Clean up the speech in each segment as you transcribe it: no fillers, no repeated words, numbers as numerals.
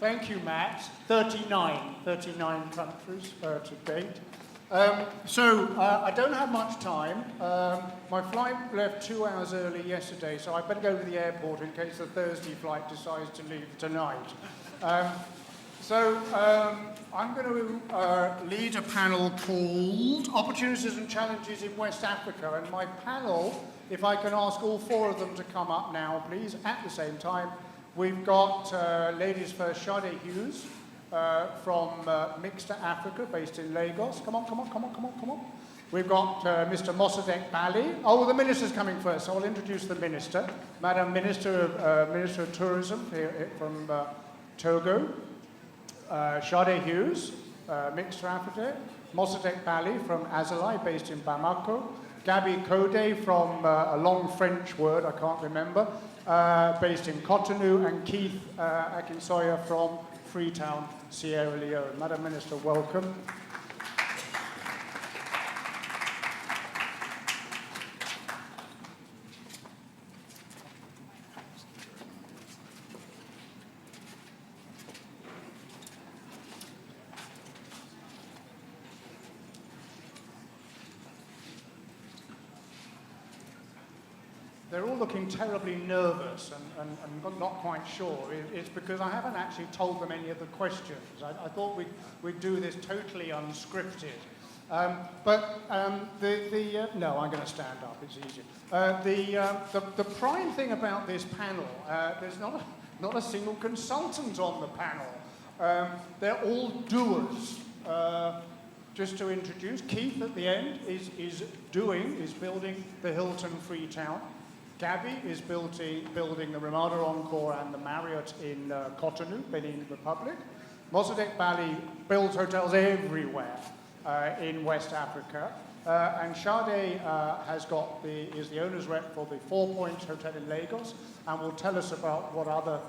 Thank you, Matt. 39 countries to date. I don't have much time. My flight left 2 hours early yesterday, so I better go to the airport in case the Thursday flight decides to leave tonight. I'm going to lead a panel called Opportunities and Challenges in West Africa, and my panel, if I can ask all four of them to come up now, please, at the same time. We've got ladies first, Sade Hughes from Mixed Africa, based in Lagos. Come on. We've got Mr. Mossadegh Bali. Oh, the minister's coming first, so I'll introduce the minister. Madam Minister of Tourism here from Togo. Sade Hughes, Mixed Africa. Mossadegh Bali from Azalai, based in Bamako. Gabi Kode from a long French word I can't remember, based in Cotonou, and Keith Akinsoya from Freetown, Sierra Leone. Madam Minister, welcome. They're all looking terribly nervous and not quite sure. It's because I haven't actually told them any of the questions. I thought we'd do this totally unscripted. No, I'm going to stand up, it's easier. The prime thing about this panel, there's not a single consultant on the panel. They're all doers. Just to introduce, Keith at the end is building the Hilton Freetown. Gabi is building the Ramada Encore and the Marriott in Cotonou, Benin Republic. Mossadegh Bali builds hotels everywhere in West Africa. And Sade is the owner's rep for the 4 Points Hotel in Lagos, and will tell us about what other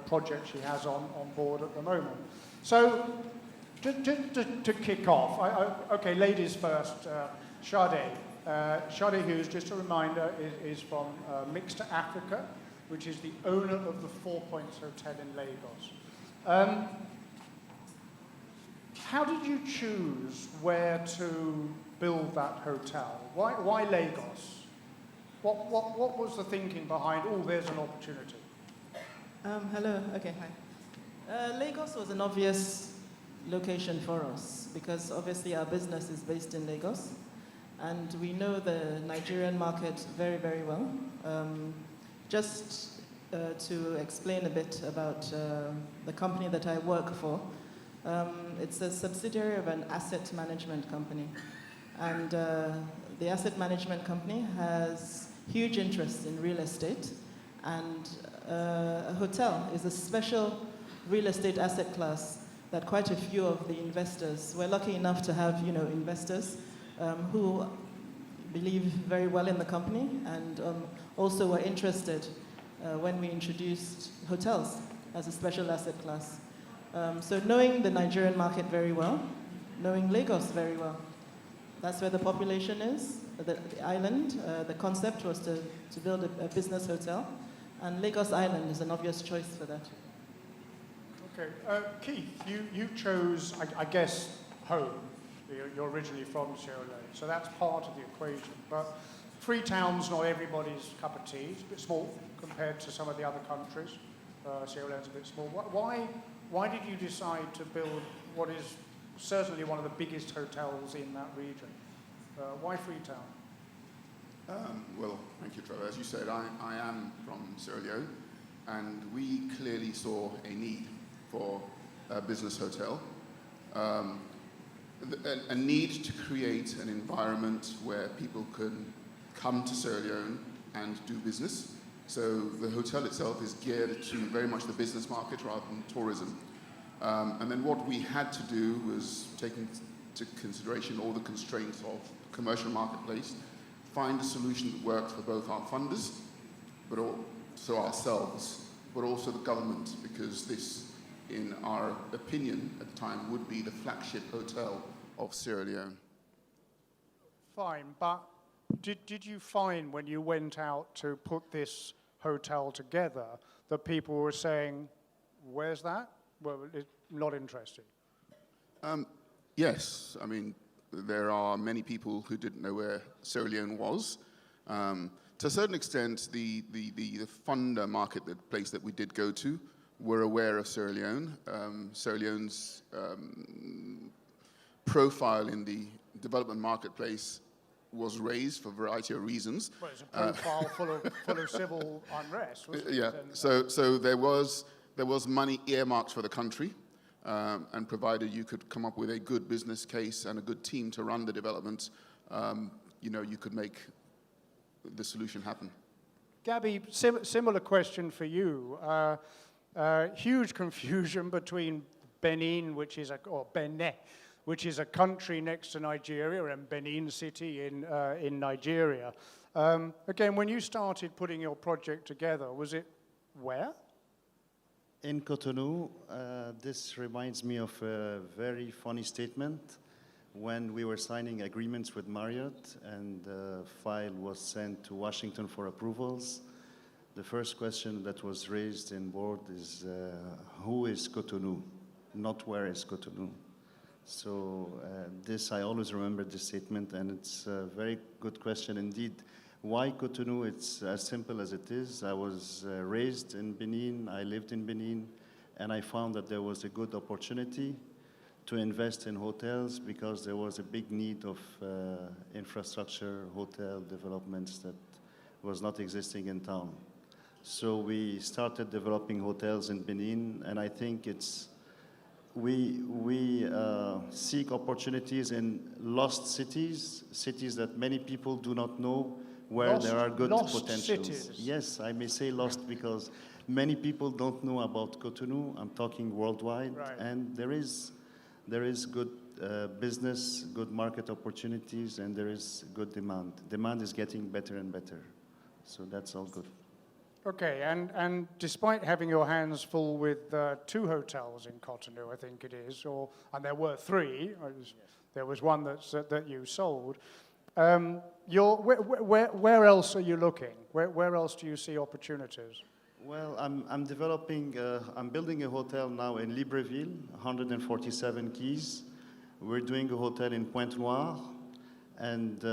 projects she has on board at the moment. So, to kick off, okay, ladies first, Sade. Sade Hughes, just a reminder, is from Mixed Africa, which is the owner of the 4 Points Hotel in Lagos. How did you choose where to build that hotel? Why Lagos? What was the thinking behind, there's an opportunity? Hello, okay, hi. Lagos was an obvious location for us because obviously our business is based in Lagos. And we know the Nigerian market very, very well. Just to explain a bit about the company that I work for, it's a subsidiary of an asset management company. And the asset management company has huge interest in real estate. And a hotel is a special real estate asset class that quite a few of the investors, we're lucky enough to have, investors who believe very well in the company and also were interested when we introduced hotels as a special asset class. So knowing the Nigerian market very well, knowing Lagos very well, that's where the population is, the island. The concept was to build a business hotel, and Lagos Island is an obvious choice for that. Okay, Keith, you chose, I guess, home. You're originally from Sierra Leone, so that's part of the equation. But Freetown's not everybody's cup of tea. It's a bit small compared to some of the other countries. Sierra Leone's a bit small. Why did you decide to build what is certainly one of the biggest hotels in that region? Why Freetown? Well, thank you, Trevor. As you said, I am from Sierra Leone, and we clearly saw a need for a business hotel. A need to create an environment where people can come to Sierra Leone and do business. So the hotel itself is geared to very much the business market rather than tourism. And then what we had to do was take into consideration all the constraints of the commercial marketplace, find a solution that worked for both our funders, but also ourselves, but also the government, because this, in our opinion at the time, would be the flagship hotel of Sierra Leone. Fine, but did you find when you went out to put this hotel together that people were saying, Where's that? Well, it's not interested. Yes, I mean, there are many people who didn't know where Sierra Leone was. To a certain extent, the funder marketplace that we did go to were aware of Sierra Leone. Sierra Leone's profile in the development marketplace was raised for a variety of reasons. Well, it's a profile full of civil unrest, wasn't it? Yeah, so there was money earmarked for the country, and provided you could come up with a good business case and a good team to run the development, you could make the solution happen. Gabby, similar question for you. Huge confusion between Benin, Benin, which is a country next to Nigeria, and Benin City in Nigeria. Again, when you started putting your project together, was it where? In Cotonou. This reminds me of a very funny statement. When we were signing agreements with Marriott and the file was sent to Washington for approvals, the first question that was raised in board is, who is Cotonou? Not where is Cotonou. So I always remember this statement, and it's a very good question indeed. Why Cotonou? It's as simple as it is. I was raised in Benin, I lived in Benin, and I found that there was a good opportunity to invest in hotels because there was a big need of infrastructure, hotel developments that was not existing in town. So we started developing hotels in Benin, and I think we seek opportunities in lost cities that many people do not know where there are good potentials. Cities. Yes, I may say lost because many people don't know about Cotonou. I'm talking worldwide, right. And there is good business, good market opportunities, and there is good demand. Demand is getting better and better, so that's all good. Okay, and despite having your hands full with 2 hotels in Cotonou, I think it is, and there were 3. There was one that you sold. Where else are you looking? Where else do you see opportunities? Well, I'm building a hotel now in Libreville, 147 keys. We're doing a hotel in Pointe Noire, and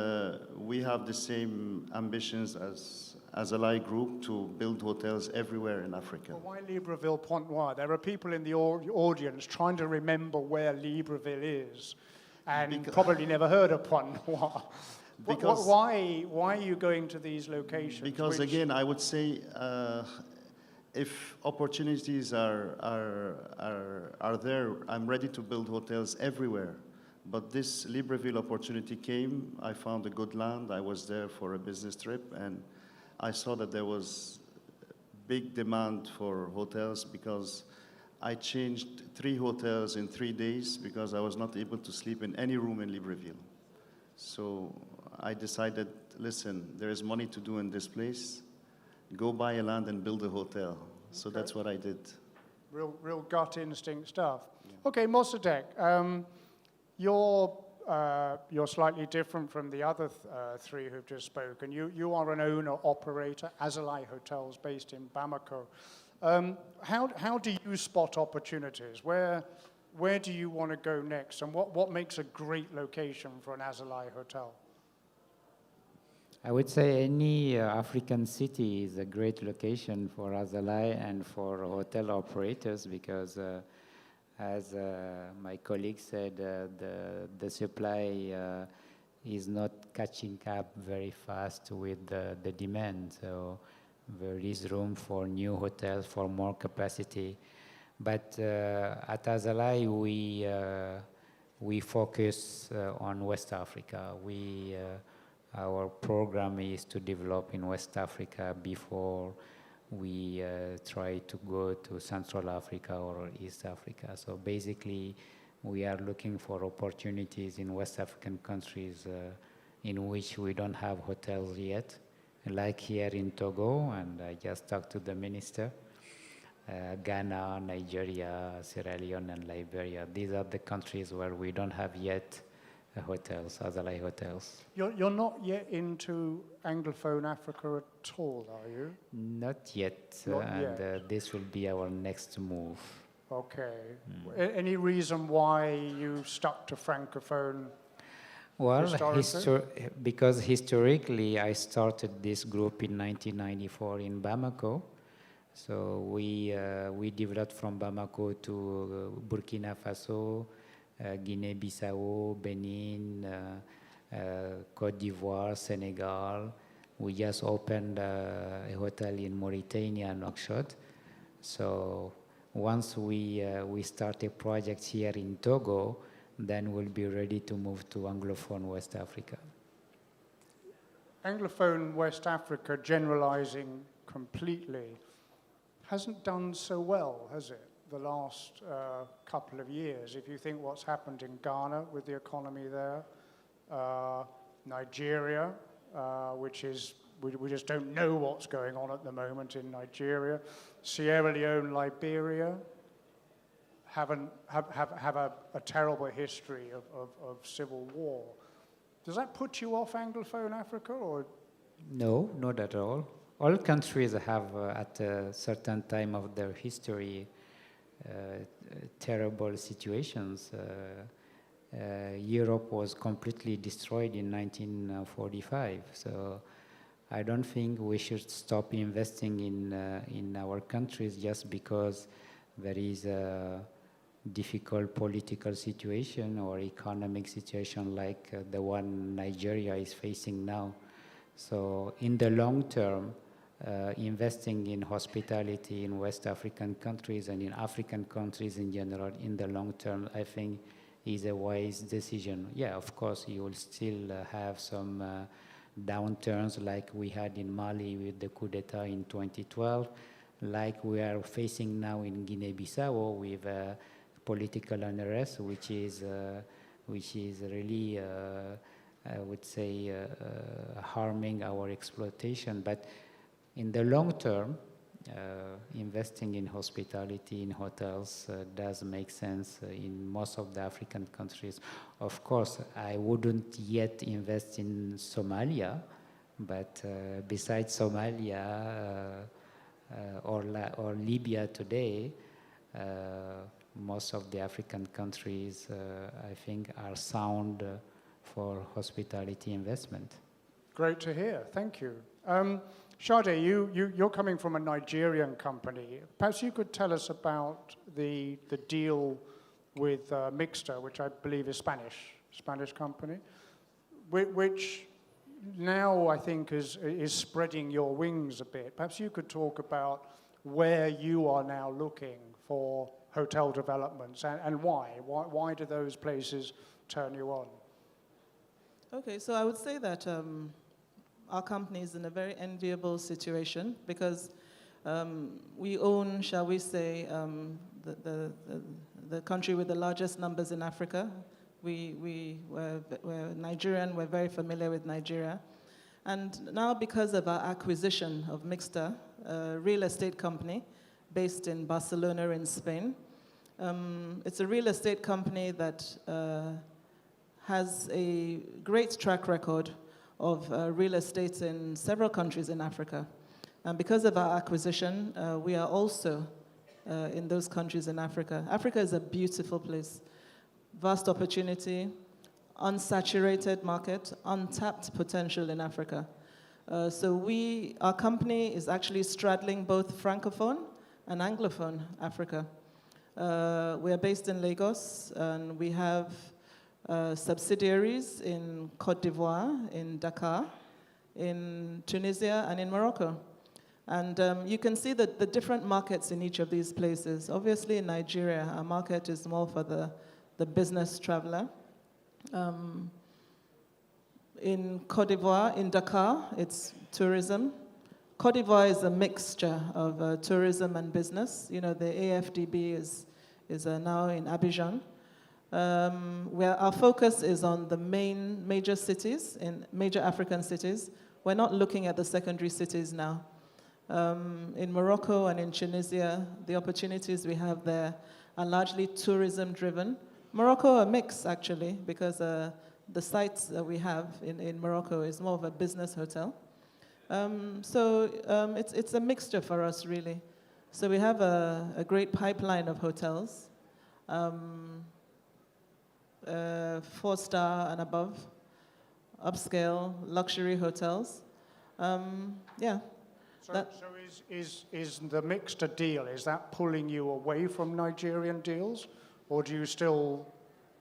we have the same ambitions as Ally Group to build hotels everywhere in Africa. Well, why Libreville, Pointe Noire? There are people in the audience trying to remember where Libreville is, and probably never heard of Pointe Noire. Why are you going to these locations? Because again, I would say if opportunities are there, I'm ready to build hotels everywhere. But this Libreville opportunity came. I found a good land. I was there for a business trip, and I saw that there was big demand for hotels because I changed 3 hotels in 3 days because I was not able to sleep in any room in Libreville. So I decided, listen, there is money to do in this place. Go buy a land and build a hotel. So okay. That's what I did. Real gut instinct stuff. Yeah. Okay, Mossadegh, you're slightly different from the other 3 who've just spoken. You are an owner-operator, Azalai Hotels, based in Bamako. How do you spot opportunities? Where do you want to go next? And what makes a great location for an Azalai hotel? I would say any African city is a great location for Azalai and for hotel operators because as my colleague said, the supply is not catching up very fast with the demand. So there is room for new hotels, for more capacity. But at Azalai, we focus on West Africa. Our program is to develop in West Africa before we try to go to Central Africa or East Africa. So basically, we are looking for opportunities in West African countries in which we don't have hotels yet, like here in Togo, and I just talked to the minister, Ghana, Nigeria, Sierra Leone, and Liberia. These are the countries where we don't have yet hotels, Azalai hotels. You're not yet into Anglophone Africa at all, are you? Not yet, Not and yet. this will be our next move. Okay. Any reason why you stuck to Francophone? Well, Historically? because historically I started this group in 1994 in Bamako. So we developed from Bamako to Burkina Faso, Guinea-Bissau, Benin, Côte d'Ivoire, Senegal. We just opened a hotel in Mauritania, Nouakchott. So once we start a project here in Togo, then we'll be ready to move to Anglophone West Africa. Anglophone West Africa, generalizing completely, hasn't done so well, has it, the last couple of years? If you think what's happened in Ghana with the economy there, Nigeria, which is, we just don't know what's going on at the moment in Nigeria, Sierra Leone, Liberia, have a terrible history of civil war. Does that put you off Anglophone Africa, or? No, not at all. All countries have, at a certain time of their history, terrible situations. Europe was completely destroyed in 1945, so I don't think we should stop investing in our countries just because there is a difficult political situation or economic situation like the one Nigeria is facing now. So in the long term, investing in hospitality in West African countries and in African countries in general, in the long term, I think is a wise decision. Yeah, of course, you will still have some downturns like we had in Mali with the coup d'etat in 2012, like we are facing now in Guinea-Bissau with political unrest, which is really, I would say, harming our exploitation. But in the long term, investing in hospitality, in hotels, does make sense in most of the African countries. Of course, I wouldn't yet invest in Somalia, but besides Somalia or Libya today, most of the African countries, I think, are sound for hospitality investment. Great to hear. Thank you. Sade, you're coming from a Nigerian company. Perhaps you could tell us about the deal with Mixta, which I believe is Spanish company, which now I think is spreading your wings a bit. Perhaps you could talk about where you are now looking for hotel developments and why. Why do those places turn you on? Okay, so I would say that our company is in a very enviable situation because we own, shall we say, the country with the largest numbers in Africa. We're Nigerian, we're very familiar with Nigeria. And now because of our acquisition of Mixta, a real estate company based in Barcelona in Spain, it's a real estate company that has a great track record of real estate in several countries in Africa. And because of our acquisition, we are also in those countries in Africa. Africa is a beautiful place, vast opportunity, unsaturated market, untapped potential in Africa. So our company is actually straddling both Francophone and Anglophone Africa. We are based in Lagos, and we have subsidiaries in Côte d'Ivoire, in Dakar, in Tunisia, and in Morocco. And you can see the different markets in each of these places. Obviously, in Nigeria, our market is more for the business traveler. In Côte d'Ivoire, in Dakar, it's tourism. Côte d'Ivoire is a mixture of tourism and business. You know, the AFDB is now in Abidjan. Where our focus is on the major cities, in major African cities. We're not looking at the secondary cities now. In Morocco and in Tunisia, the opportunities we have there are largely tourism-driven. Morocco, a mix, actually, because the sites that we have in Morocco is more of a business hotel. It's a mixture for us, really. So we have a great pipeline of hotels, 4-star and above, upscale, luxury hotels. Yeah. So is the mixed a deal? Is that pulling you away from Nigerian deals, or do you still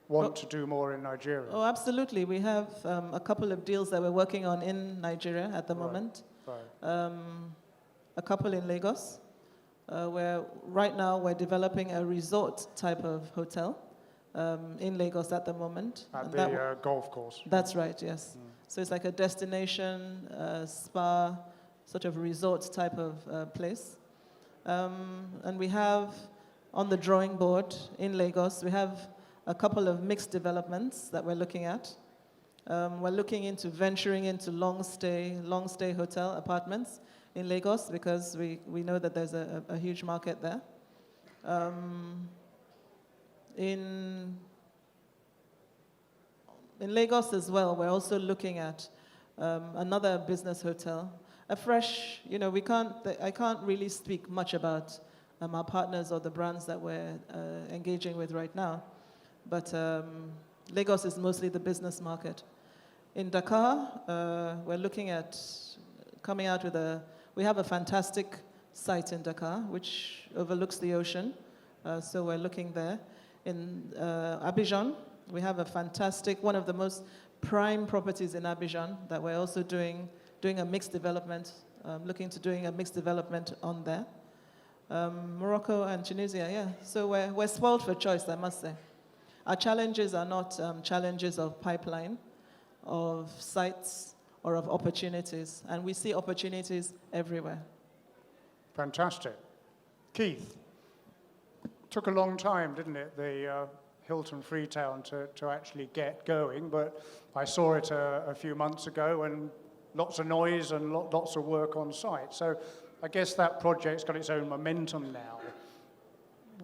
want to do more in Nigeria? Oh, absolutely. We have a couple of deals that we're working on in Nigeria at the moment. Right. A couple in Lagos, where right now we're developing a resort type of hotel in Lagos at the moment. At the golf course. That's right, yes. So it's like a destination, spa, sort of resort type of place. And we have on the drawing board in Lagos, we have a couple of mixed developments that we're looking at. We're looking into venturing into long stay hotel apartments in Lagos because we know that there's a huge market there. In Lagos as well, we're also looking at another business hotel, a fresh, I can't really speak much about our partners or the brands that we're engaging with right now, but Lagos is mostly the business market. In Dakar, we're looking at coming out with we have a fantastic site in Dakar, which overlooks the ocean, so we're looking there. In Abidjan, we have a fantastic, one of the most prime properties in Abidjan that we're also doing a mixed development, looking to doing a mixed development on there. Morocco and Tunisia, yeah. So we're spoiled for choice, I must say. Our challenges are not challenges of pipeline, of sites, or of opportunities. And we see opportunities everywhere. Fantastic. Keith, took a long time, didn't it, the Hilton Freetown to actually get going, but I saw it a few months ago and lots of noise and lots of work on site. So I guess that project's got its own momentum now.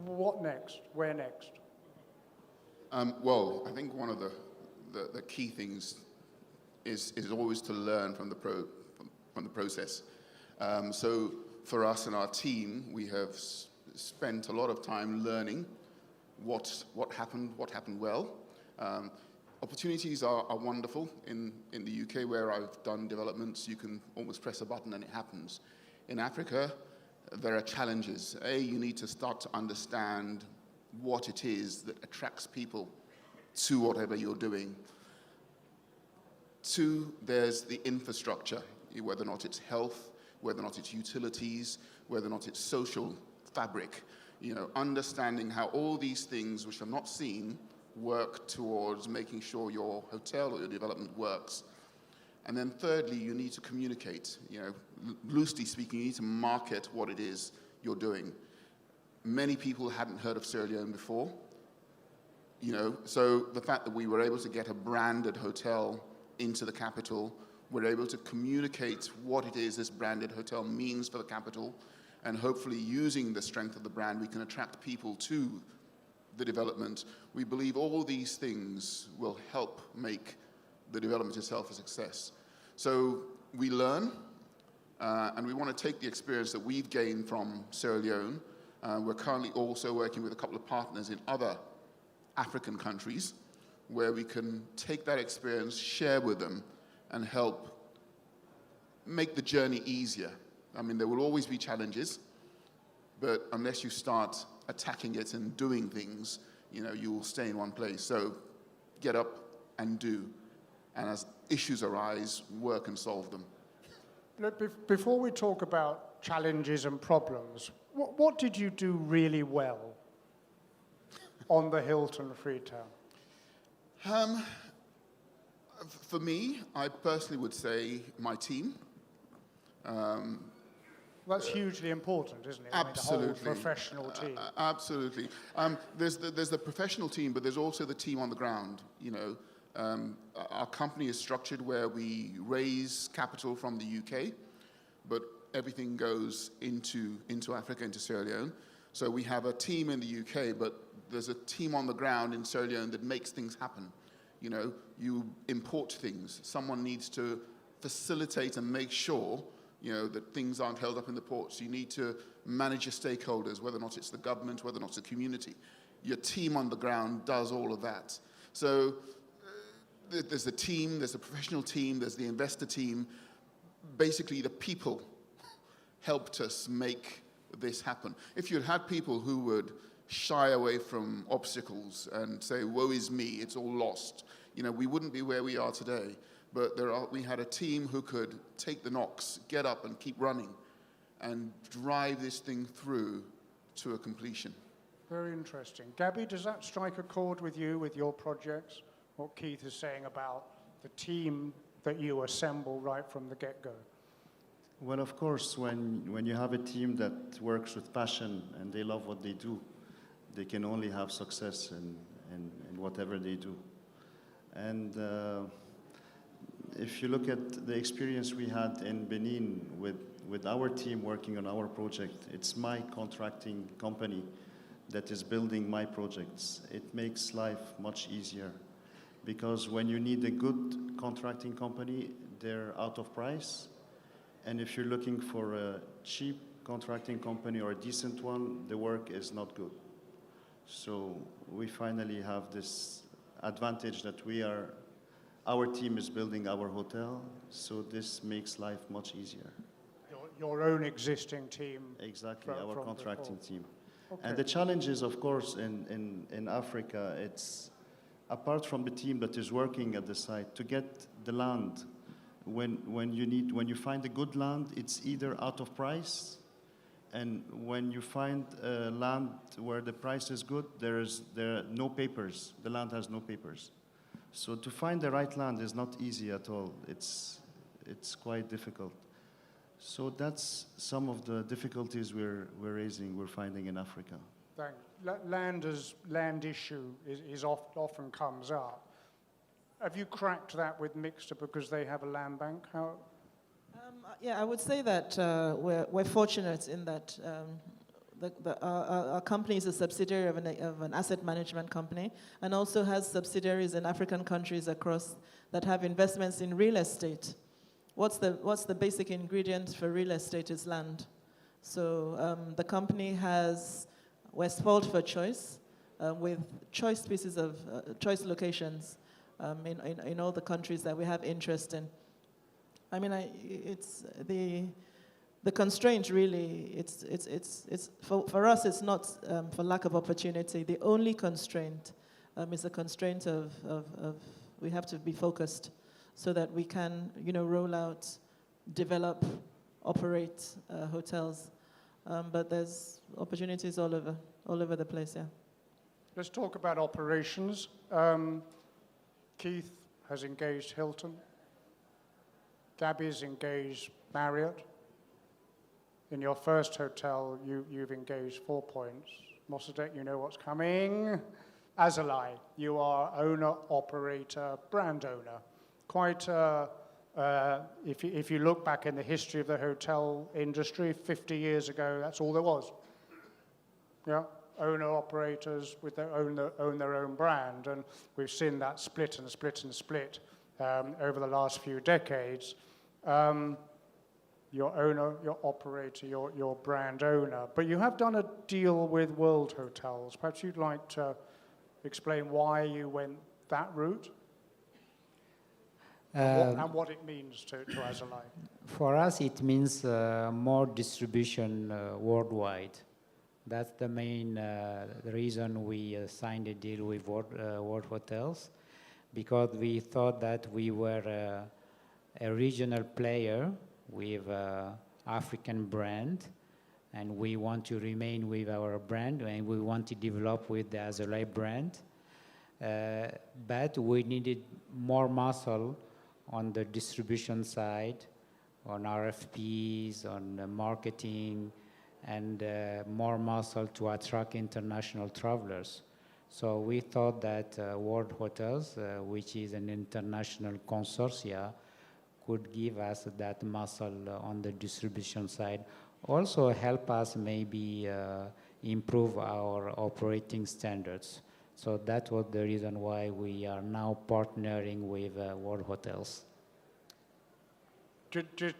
What next? Where next? Well, I think one of the key things is always to learn from the process. So for us and our team, we have spent a lot of time learning what happened well. Opportunities are wonderful. In the UK, where I've done developments, you can almost press a button and it happens. In Africa, there are challenges. You need to start to understand what it is that attracts people to whatever you're doing. 2, there's the infrastructure, whether or not it's health, whether or not it's utilities, whether or not it's social fabric. Understanding how all these things which are not seen work towards making sure your hotel or your development works. And then thirdly, you need to communicate. Loosely speaking, you need to market what it is you're doing. Many people hadn't heard of Sierra Leone before. So the fact that we were able to get a branded hotel into the capital, we're able to communicate what it is this branded hotel means for the capital, and hopefully using the strength of the brand, we can attract people to the development. We believe all these things will help make the development itself a success. So we learn, and we want to take the experience that we've gained from Sierra Leone. We're currently also working with a couple of partners in other African countries where we can take that experience, share with them, and help make the journey easier. I mean, there will always be challenges, but unless you start attacking it and doing things, you will stay in one place. So get up and do. And as issues arise, work and solve them. Look, before we talk about challenges and problems, what did you do really well on the Hilton Freetown? For me, I personally would say my team. That's hugely important, isn't it? Absolutely. I mean, the whole professional team. Absolutely. There's the professional team, but there's also the team on the ground. Our company is structured where we raise capital from the UK, but everything goes into Africa, into Sierra Leone. So we have a team in the UK, but there's a team on the ground in Sierra Leone that makes things happen. You know, you import things. Someone needs to facilitate and make sure, you know, that things aren't held up in the ports. You need to manage your stakeholders, whether or not it's the government, whether or not it's the community. Your team on the ground does all of that. So there's the team, there's the professional team, there's the investor team. Basically, the people helped us make this happen. If you'd had people who would shy away from obstacles and say, woe is me, it's all lost, you know, we wouldn't be where we are today. But we had a team who could take the knocks, get up and keep running, and drive this thing through to a completion. Very interesting. Gabby, does that strike a chord with you, with your projects? What Keith is saying about the team that you assemble right from the get-go? Well, of course, when you have a team that works with passion and they love what they do, they can only have success in whatever they do. And if you look at the experience we had in Benin with our team working on our project, it's my contracting company that is building my projects. It makes life much easier because when you need a good contracting company, they're out of price. And if you're looking for a cheap contracting company or a decent one, the work is not good. So we finally have this advantage that our team is building our hotel, so this makes life much easier. Your own existing team? Exactly, our contracting team. Okay. And the challenge is, of course, in Africa, it's apart from the team that is working at the site, to get the land. When you find a good land, it's either out of price, and when you find land where the price is good, there are no papers. The land has no papers. So to find the right land is not easy at all. It's quite difficult. So that's some of the difficulties we're finding in Africa. Thanks. Land issue often comes up. Have you cracked that with Mixter because they have a land bank? How? Yeah, I would say that we're fortunate in that our company is a subsidiary of an asset management company and also has subsidiaries in African countries across that have investments in real estate. What's the basic ingredient for real estate is land. So the company we're spoiled for choice with choice pieces of choice locations in all the countries that we have interest in. I mean, it's the constraint really. It's for us. It's not for lack of opportunity. The only constraint is the constraint of we have to be focused so that we can roll out, develop, operate hotels. But there's opportunities all over the place. Yeah. Let's talk about operations. Keith has engaged Hilton. Gabby's engaged Marriott. In your first hotel, you've engaged 4 Points. Mossadegh, you know what's coming. Azalai, you are owner, operator, brand owner. Quite, if you look back in the history of the hotel industry, 50 years ago, that's all there was. Yeah, owner operators own their own brand, and we've seen that split and split and split over the last few decades. Your owner, your operator, your brand owner. But you have done a deal with World Hotels. Perhaps you'd like to explain why you went that route and what it means to Azalai. For us, it means more distribution worldwide. That's the main reason we signed a deal with World Hotels, because we thought that we were a regional player with African brand, and we want to remain with our brand, and we want to develop with the Azalai brand. But we needed more muscle on the distribution side, on RFPs, on marketing, and more muscle to attract international travelers. So we thought that World Hotels, which is an international consortia, could give us that muscle on the distribution side. Also help us maybe improve our operating standards. So that was the reason why we are now partnering with World Hotels.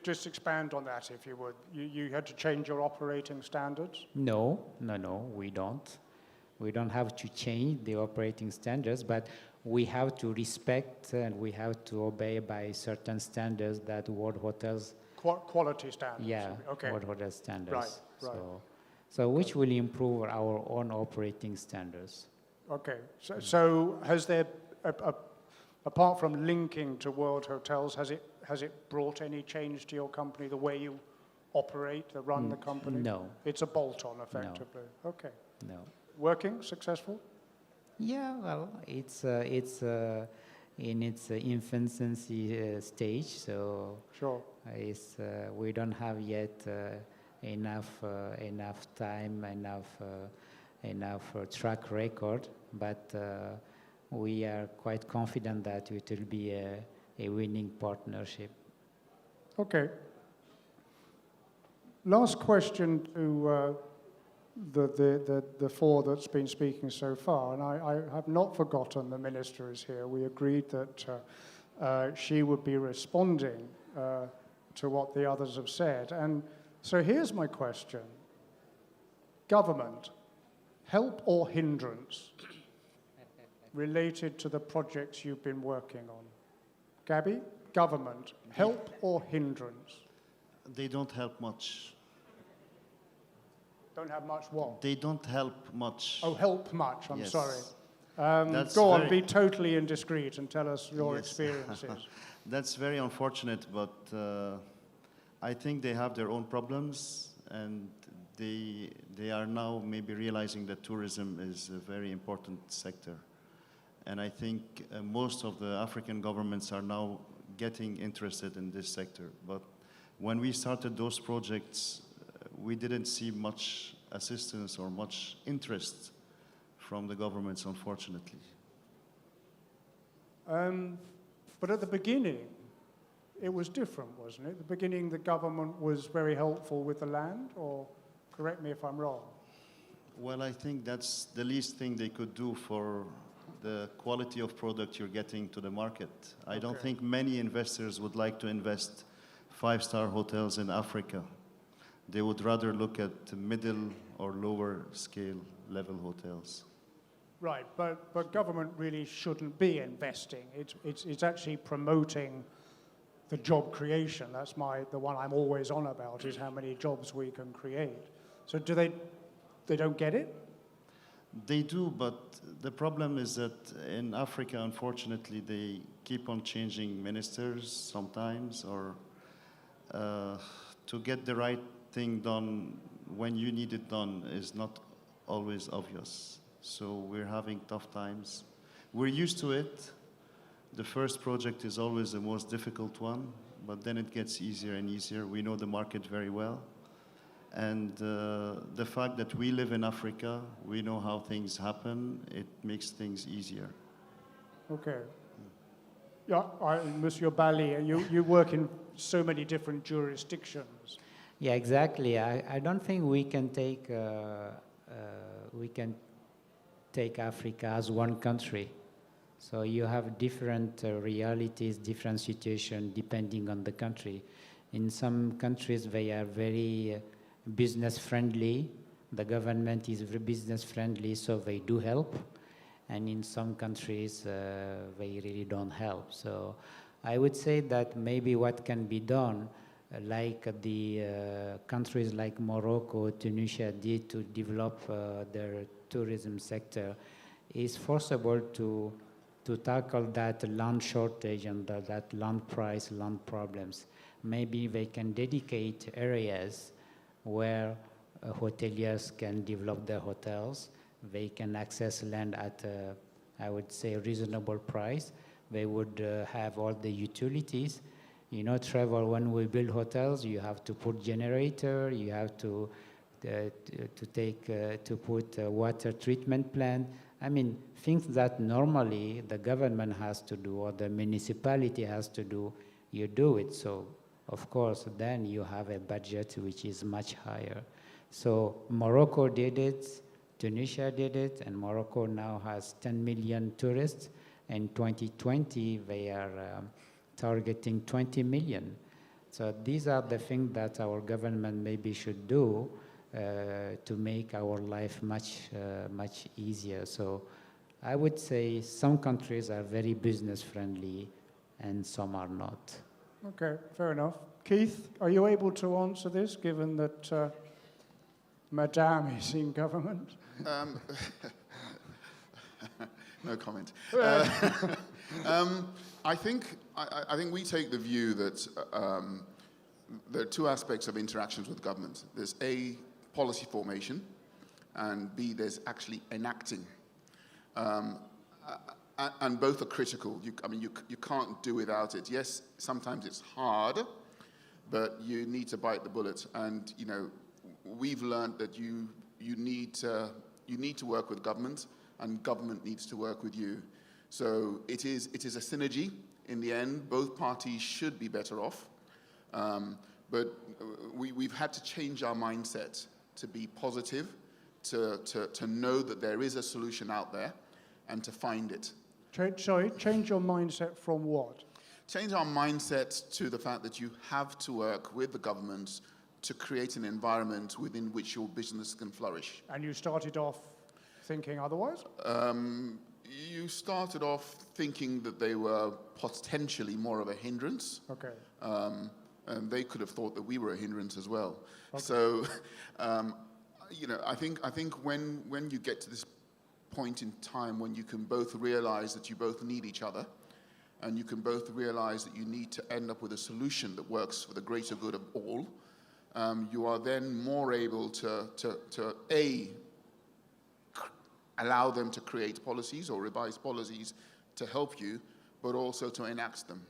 Just expand on that, if you would. You had to change your operating standards? No, we don't. We don't have to change the operating standards, but we have to respect and we have to obey by certain standards that World Hotels... Quality standards? Yeah, okay. World Hotel standards. Right. So which will improve our own operating standards. Okay, so has there, apart from linking to World Hotels, has it brought any change to your company, the way you operate, run the company? No. It's a bolt-on, effectively. No. Okay. No. Working, successful? Yeah, well, it's in its infancy stage, so sure. We don't have yet enough time, enough track record, but we are quite confident that it will be a winning partnership. Okay. Last question to the four that's been speaking so far, and I have not forgotten the minister is here. We agreed that she would be responding to what the others have said. And so here's my question. Government, help or hindrance related to the projects you've been working on? Gabby, government, help or hindrance? They don't help much. Don't have much what? They don't help much. Oh, help much, I'm yes. sorry. Go on, be totally indiscreet and tell us your yes. experiences. That's very unfortunate, but I think they have their own problems, and they are now maybe realizing that tourism is a very important sector. And I think most of the African governments are now getting interested in this sector. But when we started those projects, we didn't see much assistance or much interest from the governments, unfortunately. But at the beginning, it was different, wasn't it? At the beginning, the government was very helpful with the land, or correct me if I'm wrong. Well, I think that's the least thing they could do for the quality of product you're getting to the market. I don't think many investors would like to invest 5-star hotels in Africa. They would rather look at middle or lower scale level hotels. Right, but government really shouldn't be investing. It's actually promoting the job creation. That's the one I'm always on about, is how many jobs we can create. So do they don't get it? They do, but the problem is that in Africa, unfortunately, they keep on changing ministers sometimes, or to get the right thing done when you need it done is not always obvious. So we're having tough times. We're used to it. The first project is always the most difficult one, but then it gets easier and easier. We know the market very well. And the fact that we live in Africa, we know how things happen, it makes things easier. Okay. Yeah, Monsieur Bali, you work in so many different jurisdictions. Yeah, exactly. I don't think we can take Africa as one country. So you have different realities, different situations depending on the country. In some countries, they are very business friendly. The government is very business friendly, so they do help. And in some countries, they really don't help. So I would say that maybe what can be done, like the countries like Morocco, Tunisia did to develop their tourism sector, is forcible to tackle that land shortage and that land price, land problems. Maybe they can dedicate areas where hoteliers can develop their hotels. They can access land at, I would say, a reasonable price. They would have all the utilities. You know, Trevor, when we build hotels, you have to put generator, you have to put a water treatment plant. I mean, things that normally the government has to do or the municipality has to do, you do it. So, of course, then you have a budget which is much higher. So Morocco did it, Tunisia did it, and Morocco now has 10 million tourists. In 2020, they are targeting 20 million. So these are the things that our government maybe should do to make our life much easier. So I would say some countries are very business friendly and some are not. Okay, fair enough. Keith, are you able to answer this, given that Madame is in government? No comment. I think we take the view that there are two aspects of interactions with government. There's A, policy formation, and B, there's actually enacting. And both are critical. You can't do without it. Yes, sometimes it's hard, but you need to bite the bullet. And we've learned that you need to work with government, and government needs to work with you. So it is a synergy. In the end, both parties should be better off. But we've had to change our mindset to be positive, to know that there is a solution out there, and to find it. Change your mindset from what? Change our mindset to the fact that you have to work with the government to create an environment within which your business can flourish. And you started off thinking otherwise? You started off thinking that they were potentially more of a hindrance. Okay. And they could have thought that we were a hindrance as well. Okay. So, I think when you get to this point in time when you can both realize that you both need each other, and you can both realize that you need to end up with a solution that works for the greater good of all, you are then more able to allow them to create policies or revise policies to help you, but also to enact them.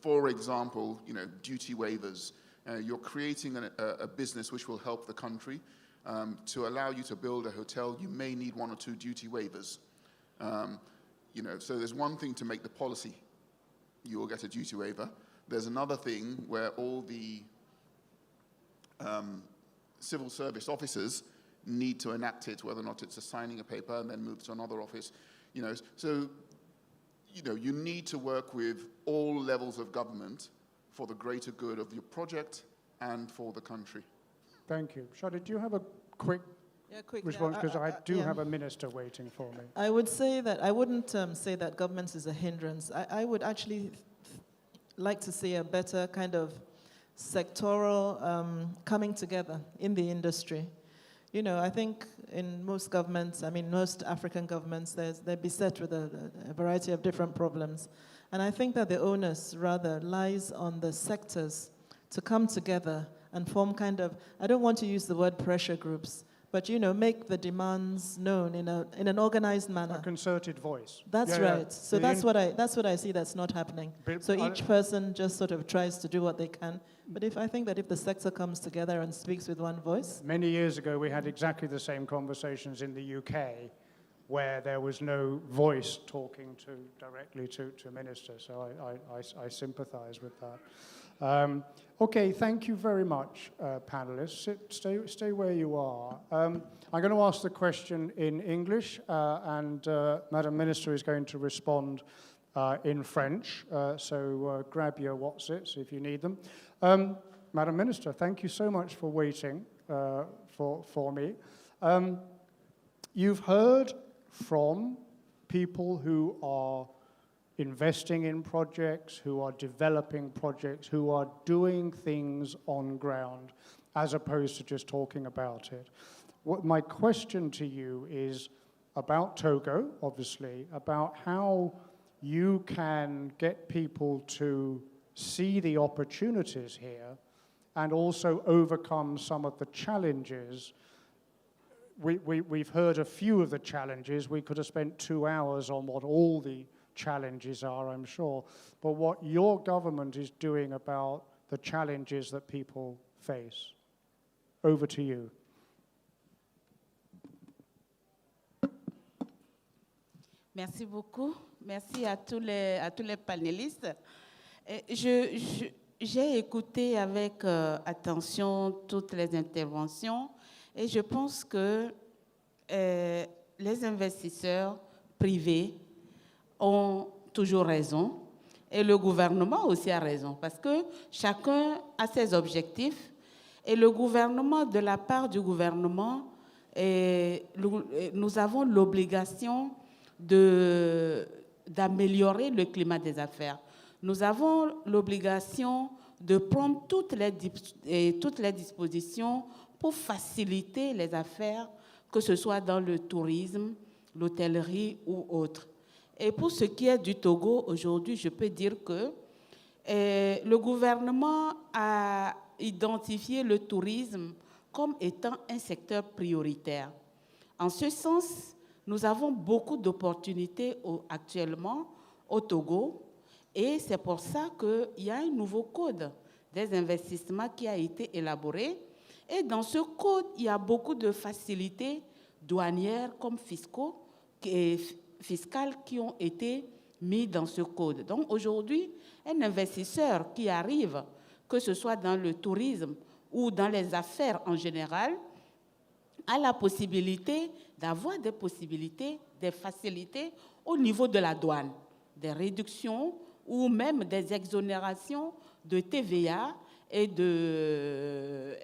For example, duty waivers. You're creating a business which will help the country. To allow you to build a hotel, you may need 1 or 2 duty waivers. So there's one thing to make the policy. You will get a duty waiver. There's another thing where all the civil service officers need to enact it, whether or not it's signing a paper and then move to another office. So you need to work with all levels of government for the greater good of your project and for the country. Thank you. Shadi, do you have a quick response? Because I do have a minister waiting for me. I would say that I wouldn't say that government is a hindrance. I would actually like to see a better kind of sectoral coming together in the industry. I think in most governments, most African governments, they're beset with a variety of different problems. And I think that the onus rather lies on the sectors to come together and form kind of, I don't want to use the word pressure groups, but make the demands known in an organized manner. A concerted voice. That's right. So that's what I see that's not happening. So each person just sort of tries to do what they can. But I think that if the sector comes together and speaks with one voice. Many years ago, we had exactly the same conversations in the UK, where there was no voice talking directly to ministers. So I sympathize with that. Okay, thank you very much, panelists. Stay where you are. I'm going to ask the question in English, and Madam Minister is going to respond in French. So grab your what's-its if you need them. Madam Minister, thank you so much for waiting for me. You've heard from people who are investing in projects, who are developing projects, who are doing things on ground, as opposed to just talking about it. My question to you is about Togo, obviously, about how you can get people to see the opportunities here and also overcome some of the challenges. We've heard a few of the challenges. We could have spent 2 hours on what all the challenges are, I'm sure, but what your government is doing about the challenges that people face. Over to you. Merci beaucoup. Merci à tous les panélistes. J'ai écouté avec attention toutes les interventions et je pense que les investisseurs privés ont toujours raison et le gouvernement aussi a raison parce que chacun a ses objectifs et le gouvernement, de la part du gouvernement, nous avons l'obligation d'améliorer le climat des affaires. Nous avons l'obligation de prendre toutes les dispositions pour faciliter les affaires, que ce soit dans le tourisme, l'hôtellerie ou autre. Et pour ce qui est du Togo, aujourd'hui, je peux dire que le gouvernement a identifié le tourisme comme étant un secteur prioritaire. En ce sens, nous avons beaucoup d'opportunités actuellement au Togo et c'est pour ça qu'il y a un nouveau code des investissements qui a été élaboré. Et dans ce code, il y a beaucoup de facilités douanières comme fiscales qui ont été mises dans ce code. Donc aujourd'hui, un investisseur qui arrive, que ce soit dans le tourisme ou dans les affaires en général, a la possibilité d'avoir des facilités au niveau de la douane, des réductions ou même des exonérations de TVA et de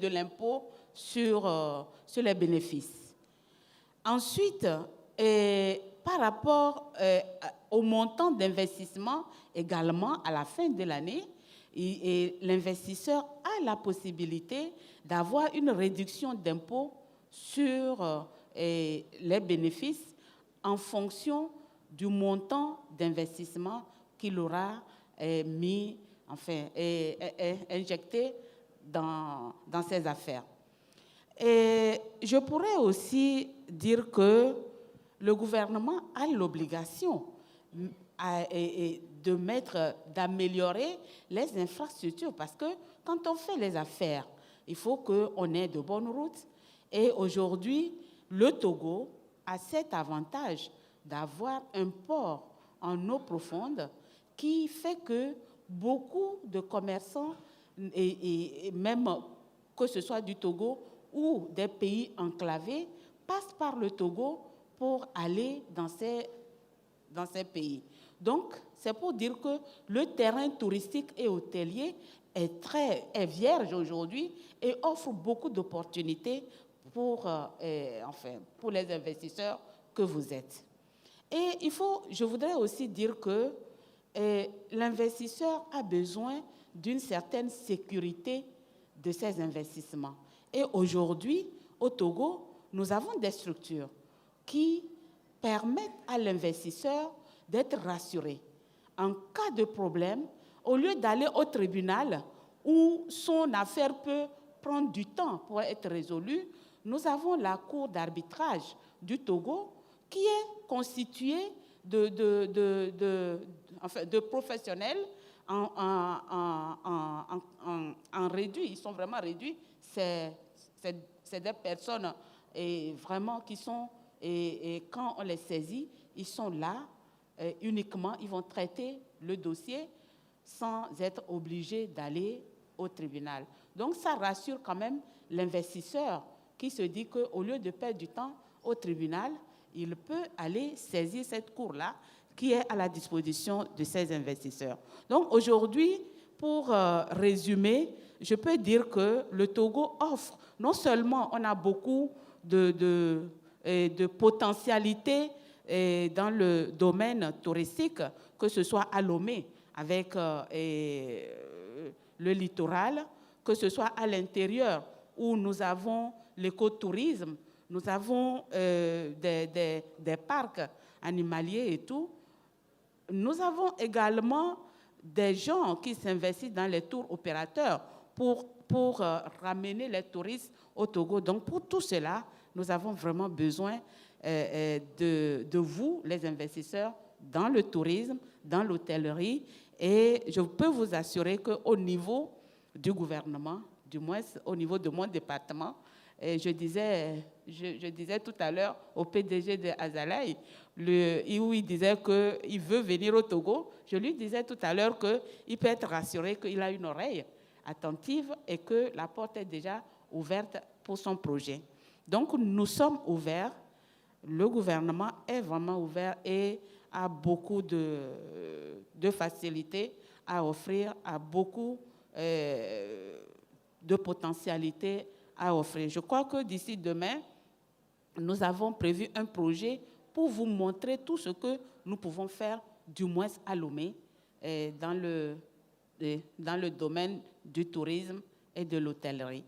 l'impôt sur les bénéfices. Ensuite, par rapport au montant d'investissement, également à la fin de l'année, l'investisseur a la possibilité d'avoir une réduction d'impôt sur les bénéfices en fonction du montant d'investissement qu'il aura injecté dans ses affaires. Et je pourrais aussi dire que le gouvernement a l'obligation d'améliorer les infrastructures parce que quand on fait les affaires, il faut qu'on ait de bonnes routes. Et aujourd'hui, le Togo a cet avantage d'avoir un port en eau profonde qui fait que beaucoup de commerçants, et même que ce soit du Togo ou des pays enclavés, passent par le Togo pour aller dans ces pays. Donc, c'est pour dire que le terrain touristique et hôtelier est vierge aujourd'hui et offre beaucoup d'opportunités pour les investisseurs que vous êtes. Et je voudrais aussi dire que l'investisseur a besoin d'une certaine sécurité de ses investissements. Et aujourd'hui, au Togo, nous avons des structures qui permettent à l'investisseur d'être rassuré. En cas de problème, au lieu d'aller au tribunal où son affaire peut prendre du temps pour être résolue, nous avons la Cour d'arbitrage du Togo qui est constituée de professionnels en réduit. Ils sont vraiment réduits. C'est des personnes vraiment qui sont, et quand on les saisit, ils sont là uniquement, ils vont traiter le dossier sans être obligés d'aller au tribunal. Donc ça rassure quand même l'investisseur qui se dit qu'au lieu de perdre du temps au tribunal, il peut aller saisir cette cour-là qui est à la disposition de ces investisseurs. Donc aujourd'hui, pour résumer, je peux dire que le Togo offre, non seulement on a beaucoup de potentialités dans le domaine touristique, que ce soit à Lomé avec le littoral, que ce soit à l'intérieur où nous avons l'écotourisme, nous avons des parcs animaliers et tout. Nous avons également des gens qui s'investissent dans les tours opérateurs pour ramener les touristes au Togo. Donc pour tout cela, nous avons vraiment besoin de vous, les investisseurs, dans le tourisme, dans l'hôtellerie. Et je peux vous assurer qu'au niveau du gouvernement, du moins au niveau de mon département, je disais tout à l'heure au PDG de Azalaï, où il disait qu'il veut venir au Togo, je lui disais tout à l'heure qu'il peut être rassuré qu'il a une oreille attentive et que la porte est déjà ouverte pour son projet. Donc, nous sommes ouverts. Le gouvernement est vraiment ouvert et a beaucoup de facilités à offrir, a beaucoup de potentialités à offrir. Je crois que d'ici demain, nous avons prévu un projet pour vous montrer tout ce que nous pouvons faire, du moins à Lomé, dans le domaine du tourisme et de l'hôtellerie.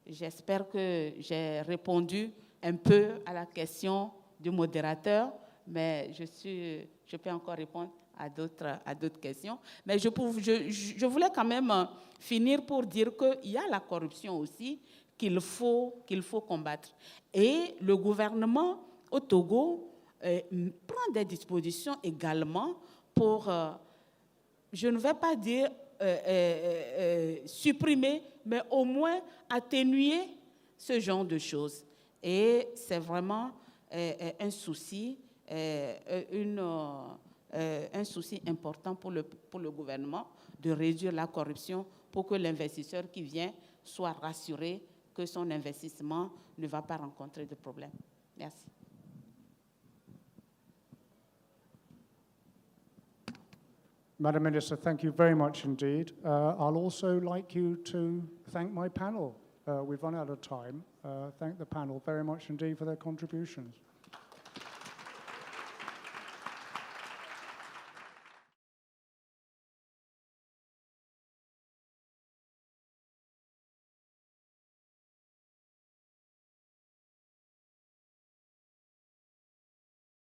J'espère que j'ai répondu un peu à la question du modérateur, mais je peux encore répondre à d'autres questions. Mais je voulais quand même finir pour dire qu'il y a la corruption aussi qu'il faut combattre. Et le gouvernement au Togo prend des dispositions également pour, je ne vais pas dire supprimer, mais au moins atténuer ce genre de choses. Et c'est vraiment un souci, un souci important pour le gouvernement de réduire la corruption pour que l'investisseur qui vient soit rassuré que son investissement ne va pas rencontrer de problème. Merci. Madam Minister, thank you very much indeed. I'll also like you to thank my panel. We've run out of time. Thank the panel very much indeed for their contributions.